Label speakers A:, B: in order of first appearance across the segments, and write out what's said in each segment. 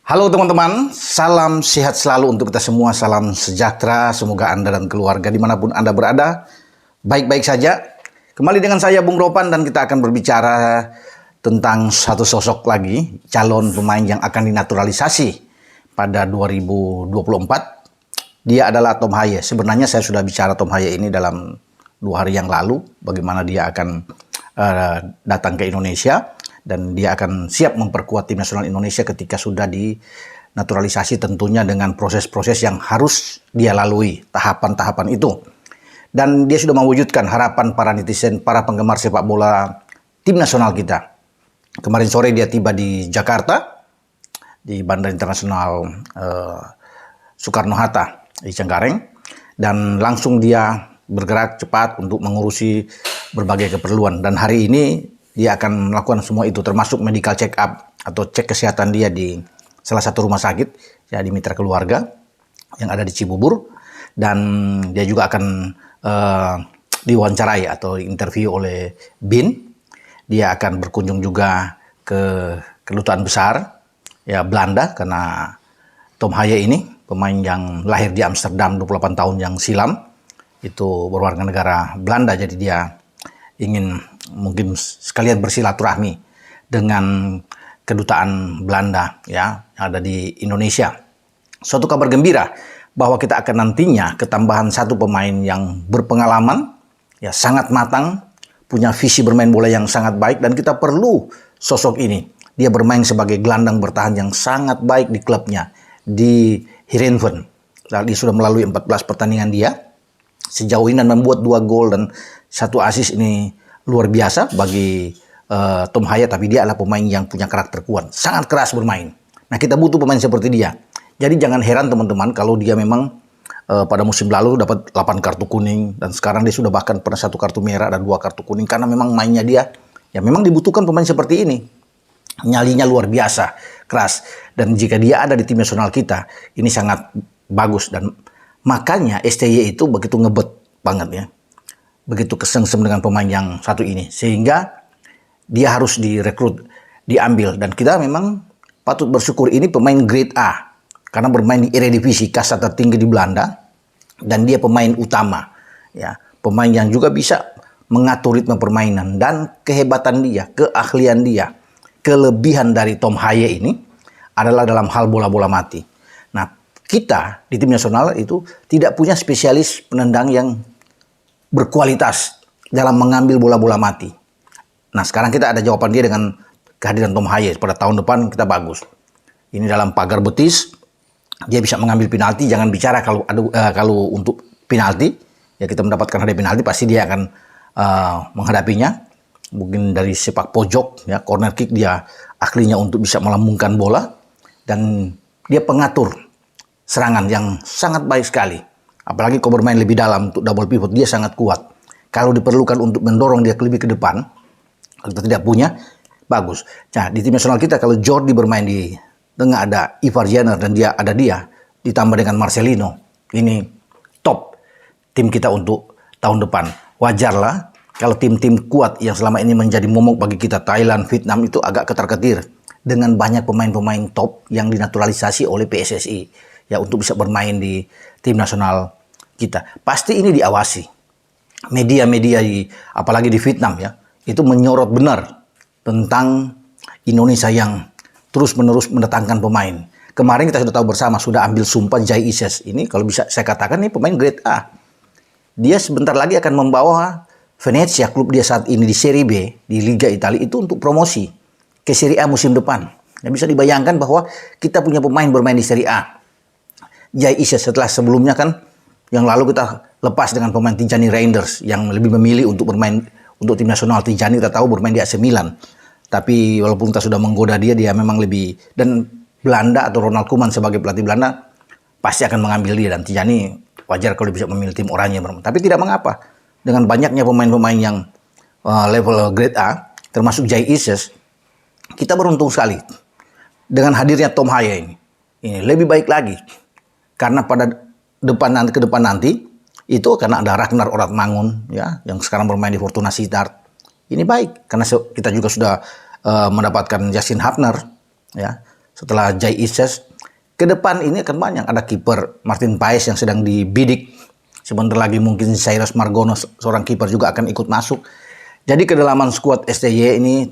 A: Halo teman-teman, salam sehat selalu untuk kita semua, salam sejahtera, semoga Anda dan keluarga dimanapun Anda berada, baik-baik saja. Kembali dengan saya Bung Ropan dan kita akan berbicara tentang satu sosok lagi, calon pemain yang akan dinaturalisasi pada 2024. Dia adalah Tom Haye. Sebenarnya saya sudah bicara Tom Haye ini dalam 2 hari yang lalu, bagaimana dia akan datang ke Indonesia. Dan dia akan siap memperkuat tim nasional Indonesia ketika sudah dinaturalisasi, tentunya dengan proses-proses yang harus dia lalui, tahapan-tahapan itu. Dan dia sudah mewujudkan harapan para netizen, para penggemar sepak bola tim nasional kita. Kemarin sore dia tiba di Jakarta, di Bandara Internasional Soekarno-Hatta di Cengkareng. Dan langsung dia bergerak cepat untuk mengurusi berbagai keperluan. Dan hari ini dia akan melakukan semua itu, termasuk medical check up atau cek kesehatan dia di salah satu rumah sakit ya di Mitra Keluarga yang ada di Cibubur. Dan dia juga akan diwawancarai atau interview oleh BIN. Dia akan berkunjung juga ke kedutaan besar ya Belanda, karena Tom Haye ini pemain yang lahir di Amsterdam 28 tahun yang silam itu berwarga negara Belanda, jadi dia ingin mungkin sekalian bersilaturahmi dengan kedutaan Belanda ya yang ada di Indonesia. Suatu kabar gembira bahwa kita akan nantinya ketambahan satu pemain yang berpengalaman ya, sangat matang, punya visi bermain bola yang sangat baik, dan kita perlu sosok ini. Dia bermain sebagai gelandang bertahan yang sangat baik di klubnya di Heerenveen. Dia sudah melalui 14 pertandingan dia sejauh ini dan membuat 2 gol dan 1 assist. Ini luar biasa bagi Tom Haye, tapi dia adalah pemain yang punya karakter kuat, sangat keras bermain. Nah, kita butuh pemain seperti dia. Jadi jangan heran teman-teman kalau dia memang pada musim lalu dapat 8 kartu kuning dan sekarang dia sudah bahkan pernah 1 kartu merah dan 2 kartu kuning, karena memang mainnya dia ya memang dibutuhkan pemain seperti ini. Nyalinya luar biasa, keras, dan jika dia ada di tim nasional kita ini sangat bagus. Dan makanya STY itu begitu ngebet banget ya, begitu kesengsem dengan pemain yang satu ini, sehingga dia harus direkrut, diambil. Dan kita memang patut bersyukur ini pemain grade A, karena bermain di Eredivisie, kasta tertinggi di Belanda, dan dia pemain utama ya, pemain yang juga bisa mengatur ritme permainan. Dan kehebatan dia, keahlian dia, kelebihan dari Tom Haye ini adalah dalam hal bola-bola mati. Nah, kita di tim nasional itu tidak punya spesialis penendang yang berkualitas dalam mengambil bola-bola mati. Nah, sekarang kita ada jawaban dia dengan kehadiran Tom Haye. Pada tahun depan kita bagus. Ini dalam pagar betis, dia bisa mengambil penalti. Jangan bicara kalau untuk penalti, ya kita mendapatkan hadiah penalti pasti dia akan menghadapinya. Mungkin dari sepak pojok, ya corner kick, dia ahlinya untuk bisa melambungkan bola, dan dia pengatur serangan yang sangat baik sekali. Apalagi kalau bermain lebih dalam untuk double pivot, dia sangat kuat. Kalau diperlukan untuk mendorong dia lebih ke depan, kalau kita tidak punya, bagus. Nah, di tim nasional kita kalau Jordi bermain di tengah, ada Ivar Jenner dan dia ditambah dengan Marcelino, ini top tim kita untuk tahun depan. Wajarlah kalau tim-tim kuat yang selama ini menjadi momok bagi kita, Thailand, Vietnam, itu agak ketar-ketir dengan banyak pemain-pemain top yang dinaturalisasi oleh PSSI ya untuk bisa bermain di tim nasional kita. Pasti ini diawasi. Media-media apalagi di Vietnam ya, itu menyorot benar tentang Indonesia yang terus-menerus mendatangkan pemain. Kemarin kita sudah tahu bersama, sudah ambil sumpah Jai Ises. Ini kalau bisa saya katakan ini pemain grade A. Dia sebentar lagi akan membawa Venezia, klub dia saat ini di Serie B, di Liga Italia, itu untuk promosi ke Serie A musim depan. Dan bisa dibayangkan bahwa kita punya pemain bermain di Serie A. Jai Ises setelah sebelumnya kan, yang lalu kita lepas dengan pemain Tijani Reinders yang lebih memilih untuk bermain untuk tim nasional. Tijani kita tahu bermain di AC Milan. Tapi walaupun kita sudah menggoda dia memang lebih, dan Belanda atau Ronald Koeman sebagai pelatih Belanda pasti akan mengambil dia, dan Tijani wajar kalau bisa memilih tim oranye. Tapi tidak mengapa, dengan banyaknya pemain-pemain yang level grade A, termasuk Jai Ises, kita beruntung sekali dengan hadirnya Tom Haye ini. Ini lebih baik lagi, karena pada ke depan nanti itu karena ada Ragnar Oratmangun ya yang sekarang bermain di Fortuna Sittard. Ini baik karena kita juga sudah mendapatkan Justin Hapner ya setelah Jai Isyas. Ke depan ini akan banyak, ada kiper Martin Paes yang sedang dibidik. Sebentar lagi mungkin Cyrus Margono, seorang kiper juga akan ikut masuk. Jadi kedalaman skuad STY ini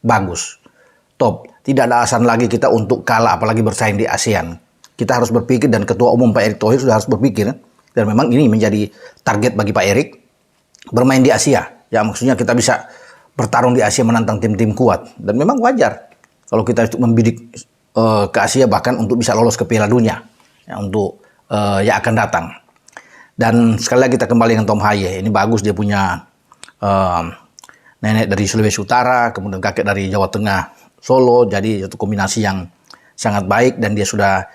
A: bagus, top. Tidak ada alasan lagi kita untuk kalah, apalagi bersaing di ASEAN. Kita harus berpikir, dan Ketua Umum Pak Erick Thohir sudah harus berpikir, dan memang ini menjadi target bagi Pak Erick, bermain di Asia. Ya, maksudnya kita bisa bertarung di Asia menantang tim-tim kuat. Dan memang wajar kalau kita membidik ke Asia, bahkan untuk bisa lolos ke Piala Dunia ya, untuk yang akan datang. Dan sekali lagi kita kembali dengan Tom Haye. Ini bagus, dia punya nenek dari Sulawesi Utara, kemudian kakek dari Jawa Tengah, Solo. Jadi satu kombinasi yang sangat baik, dan dia sudah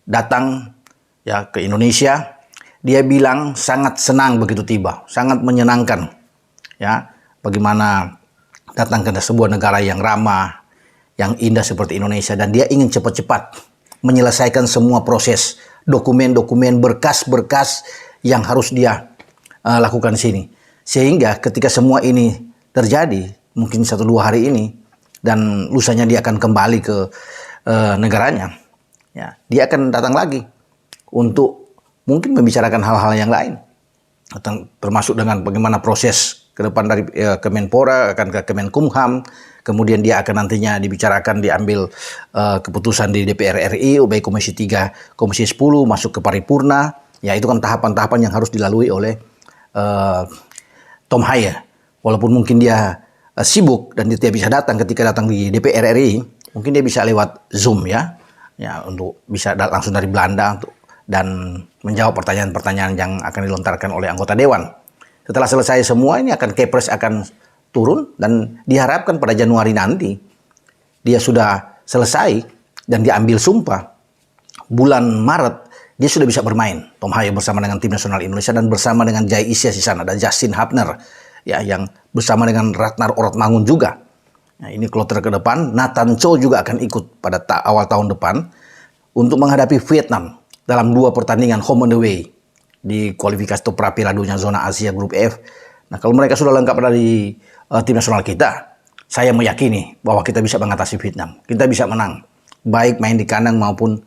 A: datang ya ke Indonesia. Dia bilang sangat senang begitu tiba, sangat menyenangkan ya, bagaimana datang ke sebuah negara yang ramah, yang indah seperti Indonesia, dan dia ingin cepat-cepat menyelesaikan semua proses, dokumen-dokumen, berkas-berkas yang harus dia lakukan di sini. Sehingga ketika semua ini terjadi, mungkin 1-2 hari ini, dan lusanya dia akan kembali ke negaranya, ya, dia akan datang lagi untuk mungkin membicarakan hal-hal yang lain, termasuk dengan bagaimana proses ke depan dari Kemenpora akan ke Kemenkumham, kemudian dia akan nantinya dibicarakan, diambil keputusan di DPR RI, baik Komisi 3, Komisi 10, masuk ke paripurna. Ya, itu kan tahapan-tahapan yang harus dilalui oleh Tom Haye. Walaupun mungkin dia sibuk dan dia tidak bisa datang ketika datang di DPR RI, mungkin dia bisa lewat Zoom ya, untuk bisa langsung dari Belanda dan menjawab pertanyaan-pertanyaan yang akan dilontarkan oleh anggota Dewan. Setelah selesai semua, ini akan Kepres akan turun, dan diharapkan pada Januari nanti dia sudah selesai dan diambil sumpah. Bulan Maret dia sudah bisa bermain, Tom Haye bersama dengan tim nasional Indonesia, dan bersama dengan Jai Isyas di sana, dan Justin Hubner ya, yang bersama dengan Ratnar Orotmangun juga. Nah, ini kloter ke depan. Nathan Cho juga akan ikut pada awal tahun depan untuk menghadapi Vietnam dalam 2 pertandingan home and away di kualifikasi atau pra Piala Dunia zona Asia grup F. Nah, kalau mereka sudah lengkap dari tim nasional kita, saya meyakini bahwa kita bisa mengatasi Vietnam. Kita bisa menang, baik main di kandang maupun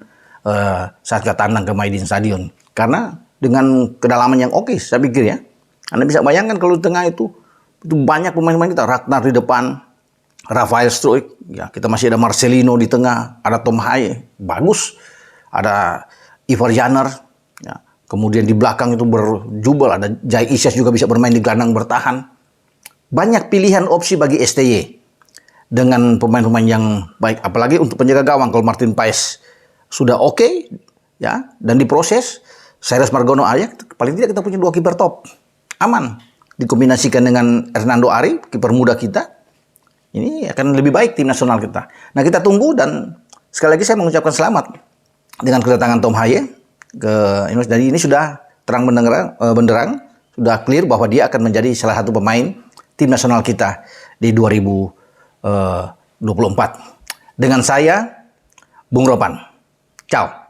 A: saat kita tandang ke Maidin Stadion. Karena dengan kedalaman yang oke, saya pikir ya, Anda bisa bayangkan kalau di tengah itu banyak pemain-pemain kita. Ratnar di depan, Rafael Struijk, ya, kita masih ada Marcelino di tengah, ada Tom Haye, bagus, ada Ivar Janner, ya. Kemudian di belakang itu berjubel, ada Jai Isyas juga bisa bermain di gelandang bertahan. Banyak pilihan opsi bagi STY dengan pemain-pemain yang baik, apalagi untuk penjaga gawang. Kalau Martin Paes sudah oke, ya, dan diproses, Cyrus Margono aja, paling tidak kita punya 2 kiper top, aman. Dikombinasikan dengan Hernando Ari, kiper muda kita, ini akan lebih baik tim nasional kita. Nah, kita tunggu, dan sekali lagi saya mengucapkan selamat dengan kedatangan Tom Haye ke Indonesia. Jadi ini sudah terang benderang, sudah clear bahwa dia akan menjadi salah satu pemain tim nasional kita di 2024. Dengan saya, Bung Ropan. Ciao.